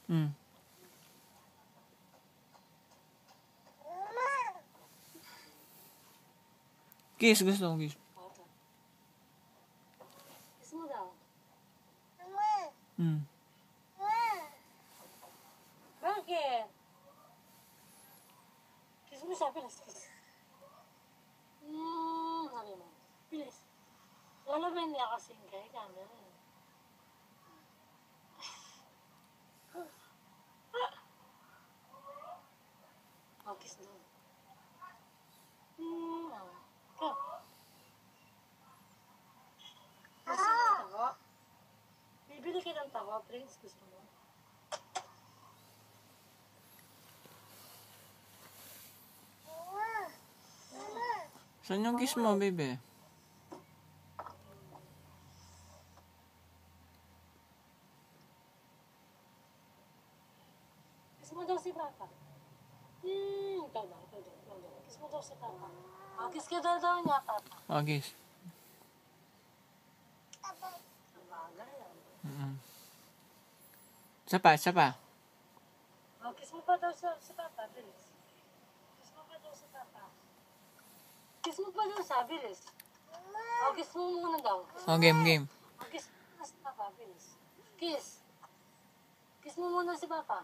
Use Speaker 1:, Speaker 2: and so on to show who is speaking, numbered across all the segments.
Speaker 1: Hmm. Kiss, gusto ko kiss.
Speaker 2: Kiss mo daw.
Speaker 1: Hmm.
Speaker 2: Bakit? Kiss mo siya, bilis, kiss. Sabi mo. Bilis. Wala ba hindi ako singkay? Camera. Oh, kiss daw. Go. Gusto mo ng taho? Bibili ka ng taho, Prince. Gusto mo?
Speaker 1: Saan yung kiss mo, baby?
Speaker 2: Kiss mo daw si Papa. Ikaw daw. Kiss mo daw si Papa. Oh, kiss ka daw niya, Papa.
Speaker 1: Oh, kiss.
Speaker 2: Ang bagay yan.
Speaker 1: Isa pa, isa pa.
Speaker 2: Oh, kiss mo pa daw si Papa, bilis. Kiss mo pa daw si Papa. Kiss mo pa daw siya, bilis. Oh, kiss mo muna daw.
Speaker 1: Oh, game.
Speaker 2: Oh, kiss mo muna si Papa, bilis. Kiss. Kiss mo muna si Papa.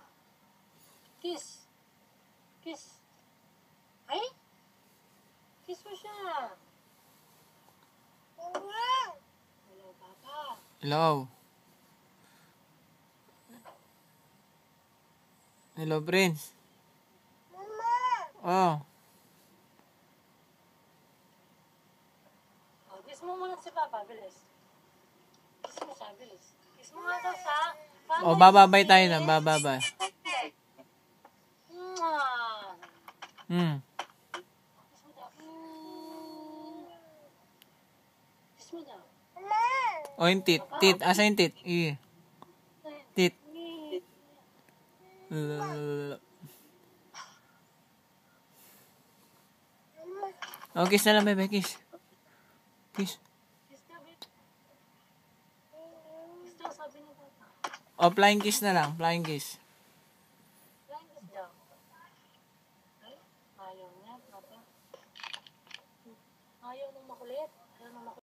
Speaker 2: Kiss. Ay? Kiss mo siya. Hello, Papa.
Speaker 1: Hello. Hello, Prince. Oh.
Speaker 2: Oh, kiss mo muna si Papa, bilis. Kiss mo siya, bilis. Kiss mo nga daw siya.
Speaker 1: Oh, bababay tayo na, bababay.
Speaker 2: Mwah. Kiss mo daw. Kiss mo daw.
Speaker 1: Oh, yung tit. Asa yung tit? Tit. Oh, kiss na lang, bebe. Kiss.
Speaker 2: Kiss ka, babe. Kiss daw, sabi ni Papa.
Speaker 1: Oh, flying kiss na lang. Flying kiss.